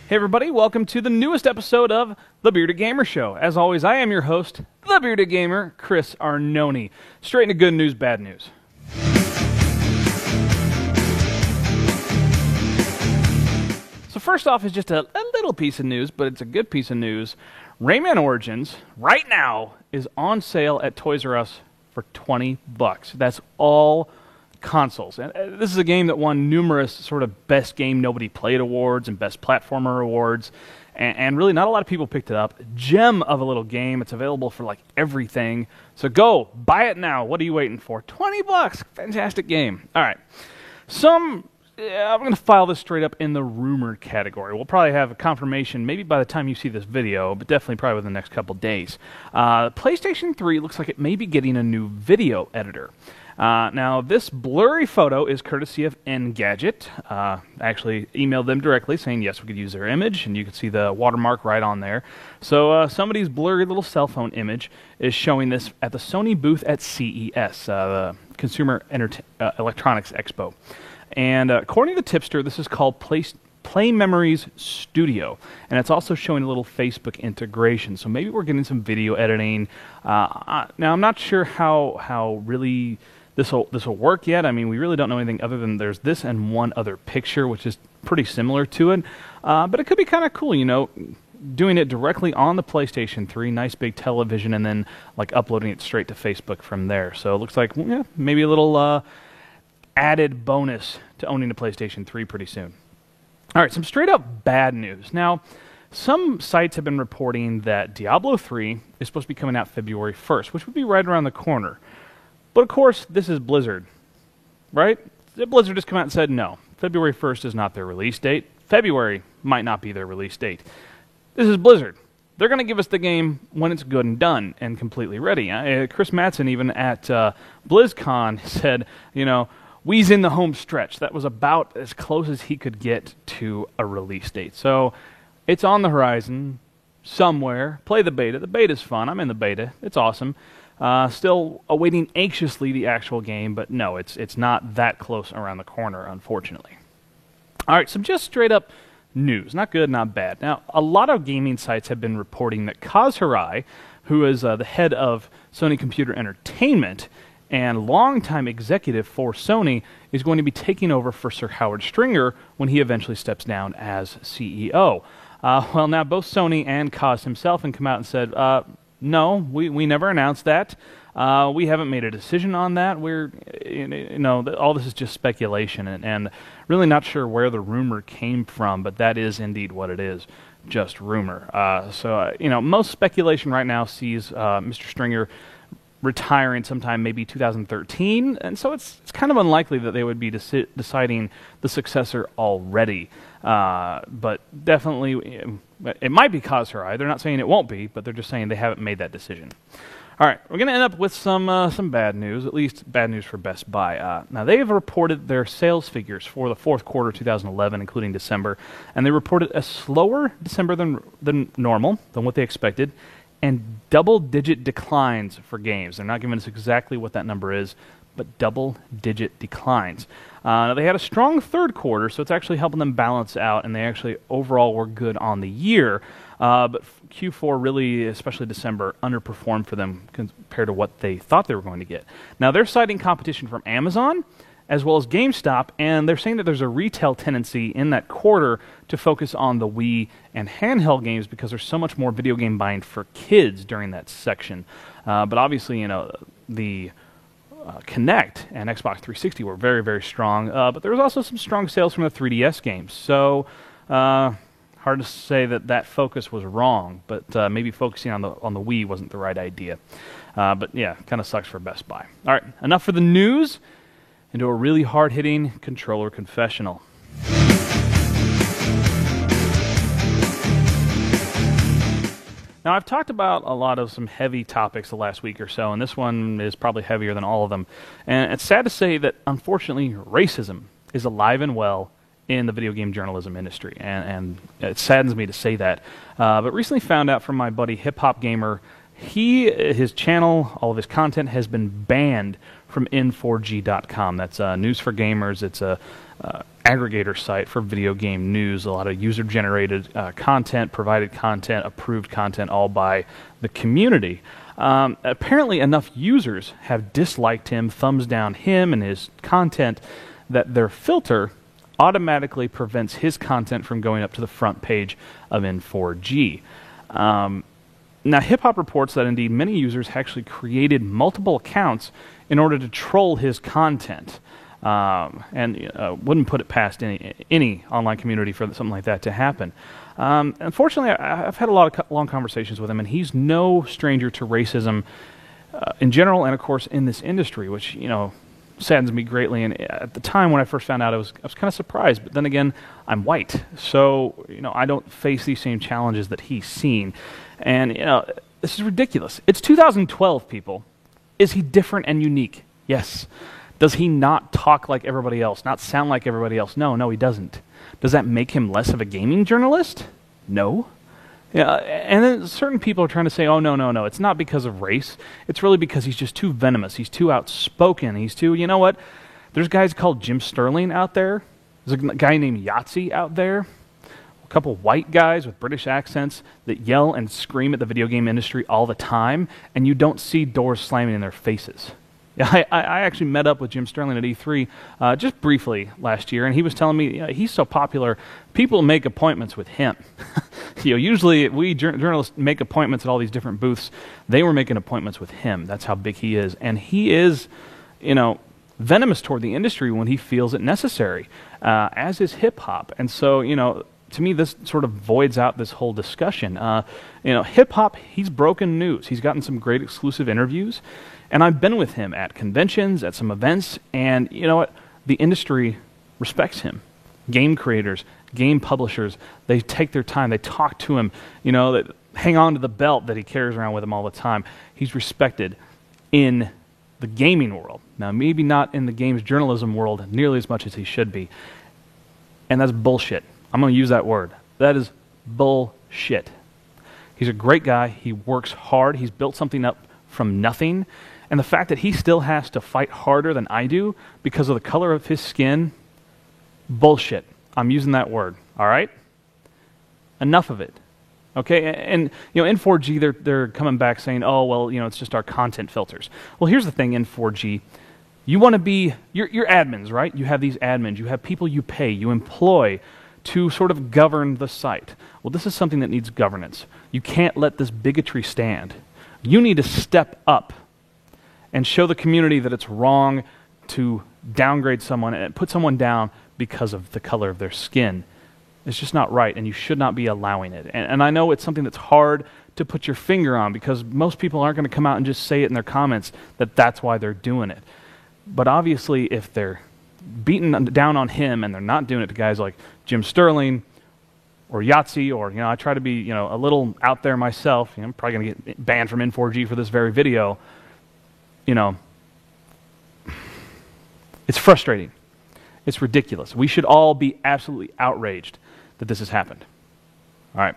Hey everybody, welcome to the newest episode of The Bearded Gamer Show. As always, I am your host, The Bearded Gamer, Chris Arnone. Straight into good news, bad news. So first off is just a little piece of news, but it's a good piece of news. Rayman Origins, right now, is on sale at Toys R Us for $20. That's all consoles. And this is a game that won numerous sort of Best Game Nobody Played awards and Best Platformer awards, and really not a lot of people picked it up. Gem of a little game. It's available for like everything. So go, buy it now. What are you waiting for? $20. Fantastic game. All right. I'm going to file this straight up in the rumored category. We'll probably have a confirmation maybe by the time you see this video, but definitely probably within the next couple days. PlayStation 3 looks like it may be getting a new video editor. Now, this blurry photo is courtesy of Engadget. I actually emailed them directly saying, yes, we could use their image, and you can see the watermark right on there. So somebody's blurry little cell phone image is showing this at the Sony booth at CES, the Consumer Electronics Expo. And according to the tipster, this is called Play Memories Studio, and it's also showing a little Facebook integration. So maybe we're getting some video editing. Now, I'm not sure how really this will work yet. I mean, we really don't know anything other than there's this and one other picture, which is pretty similar to it. But it could be kind of cool, you know, doing it directly on the PlayStation 3, nice big television, and then like uploading it straight to Facebook from there. So it looks like maybe a little added bonus to owning a PlayStation 3 pretty soon. All right, some straight up bad news. Now, some sites have been reporting that Diablo 3 is supposed to be coming out February 1st, which would be right around the corner. But of course, this is Blizzard, right? Blizzard just come out and said, no, February 1st is not their release date. February might not be their release date. This is Blizzard. They're going to give us the game when it's good and done and completely ready. Chris Mattson, even at BlizzCon, said, you know, we's in the home stretch. That was about as close as he could get to a release date. So it's on the horizon somewhere. Play the beta. The beta's fun. I'm in the beta. It's awesome. Still awaiting anxiously the actual game, but no, it's not that close around the corner, unfortunately. All right, some just straight up news. Not good, not bad. Now, a lot of gaming sites have been reporting that Kaz Hirai, who is the head of Sony Computer Entertainment and longtime executive for Sony, is going to be taking over for Sir Howard Stringer when he eventually steps down as CEO. Well, now both Sony and Kaz himself have come out and said, no, we never announced that. We haven't made a decision on that. We're, all this is just speculation, and really not sure where the rumor came from, but that is indeed what it is, just rumor. Most speculation right now sees Mr. Stringer retiring sometime maybe 2013, and so it's kind of unlikely that they would be deciding the successor already. But definitely, it might be Kaz Hirai. They're not saying it won't be, but they're just saying they haven't made that decision. All right, we're going to end up with some bad news, at least bad news for Best Buy. Now, they have reported their sales figures for the fourth quarter of 2011, including December, and they reported a slower December than normal, than what they expected, and double-digit declines for games. They're not giving us exactly what that number is, but double-digit declines. They had a strong third quarter, so it's actually helping them balance out, and they actually overall were good on the year. But Q4 really, especially December, underperformed for them compared to what they thought they were going to get. Now, they're citing competition from Amazon as well as GameStop, and they're saying that there's a retail tendency in that quarter to focus on the Wii and handheld games because there's so much more video game buying for kids during that section. But obviously, the Kinect and Xbox 360 were very, very strong, but there was also some strong sales from the 3DS games. So hard to say that focus was wrong, but maybe focusing on the Wii wasn't the right idea. But yeah, kind of sucks for Best Buy. All right, enough for the news. Into a really hard-hitting controller confessional. Now, I've talked about a lot of some heavy topics the last week or so, and this one is probably heavier than all of them. And it's sad to say that, unfortunately, racism is alive and well in the video game journalism industry, and it saddens me to say that. But recently found out from my buddy Hip Hop Gamer, his channel, all of his content has been banned from N4G.com. That's News for Gamers. It's a aggregator site for video game news, a lot of user-generated content, provided content, approved content, all by the community. Apparently enough users have disliked him, thumbs down him and his content, that their filter automatically prevents his content from going up to the front page of N4G. Now, Hip Hop reports that indeed many users actually created multiple accounts in order to troll his content. And wouldn't put it past any online community for something like that to happen. Unfortunately, I've had a lot of long conversations with him, and he's no stranger to racism in general, and of course in this industry, which saddens me greatly. And at the time when I first found out, I was kind of surprised. But then again, I'm white, so I don't face these same challenges that he's seen. And this is ridiculous. It's 2012, people. Is he different and unique? Yes. Does he not talk like everybody else, not sound like everybody else? No, he doesn't. Does that make him less of a gaming journalist? No. Yeah, and then certain people are trying to say, oh, no, it's not because of race. It's really because he's just too venomous. He's too outspoken. He's too, you know what? There's guys called Jim Sterling out there. There's a guy named Yahtzee out there. A couple white guys with British accents that yell and scream at the video game industry all the time, and you don't see doors slamming in their faces. Yeah, I actually met up with Jim Sterling at E3 just briefly last year, and he was telling me he's so popular, people make appointments with him. Usually we journalists make appointments at all these different booths. They were making appointments with him. That's how big he is, and he is, venomous toward the industry when he feels it necessary, as is hip hop. And so, to me, this sort of voids out this whole discussion. Hip hop, he's broken news. He's gotten some great exclusive interviews. And I've been with him at conventions, at some events, and you know what? The industry respects him. Game creators, game publishers, they take their time, they talk to him, they hang on to the belt that he carries around with him all the time. He's respected in the gaming world. Now, maybe not in the games journalism world nearly as much as he should be. And that's bullshit. I'm going to use that word. That is bullshit. He's a great guy. He works hard. He's built something up from nothing. And the fact that he still has to fight harder than I do because of the color of his skin, bullshit. I'm using that word, all right? Enough of it, okay? And, N4G, they're coming back saying, oh, well, it's just our content filters. Well, here's the thing, N4G. You want to be, you're admins, right? You have these admins. You have people you pay, you employ to sort of govern the site. Well, this is something that needs governance. You can't let this bigotry stand. You need to step up and show the community that it's wrong to downgrade someone and put someone down because of the color of their skin. It's just not right, and you should not be allowing it. And I know it's something that's hard to put your finger on because most people aren't going to come out and just say it in their comments that that's why they're doing it. But obviously, if they're beating down on him and they're not doing it to guys like Jim Sterling or Yahtzee, or, I try to be, a little out there myself. I'm probably going to get banned from N4G for this very video. It's frustrating. It's ridiculous. We should all be absolutely outraged that this has happened. All right,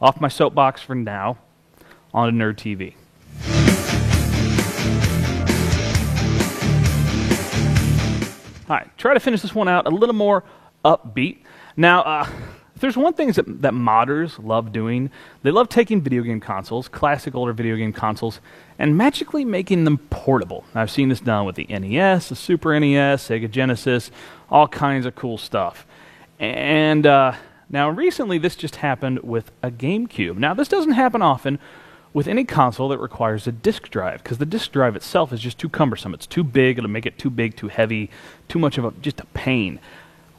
off my soapbox for now, on to Nerd TV. All right, try to finish this one out a little more upbeat. Now, if there's one thing that modders love doing, they love taking video game consoles, classic older video game consoles, and magically making them portable. I've seen this done with the NES, the Super NES, Sega Genesis, all kinds of cool stuff. And now recently this just happened with a GameCube. Now this doesn't happen often with any console that requires a disk drive, because the disk drive itself is just too cumbersome. It's too big, it'll make it too big, too heavy, too much of just a pain.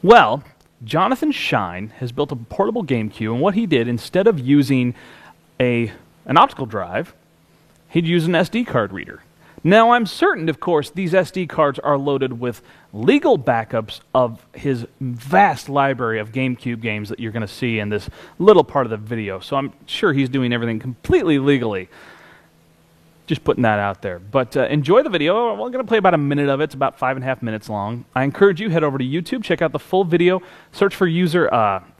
Well, Jonathan Shine has built a portable GameCube, and what he did, instead of using an optical drive, he'd use an SD card reader. Now, I'm certain, of course, these SD cards are loaded with legal backups of his vast library of GameCube games that you're going to see in this little part of the video, so I'm sure he's doing everything completely legally. Just putting that out there. But enjoy the video. We're going to play about a minute of it. It's about 5.5 minutes long. I encourage you, head over to YouTube, check out the full video, search for user,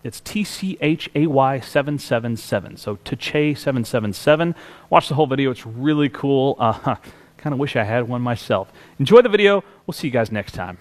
it's TCHAY777, so Tchay777. Watch the whole video. It's really cool. Kind of wish I had one myself. Enjoy the video. We'll see you guys next time.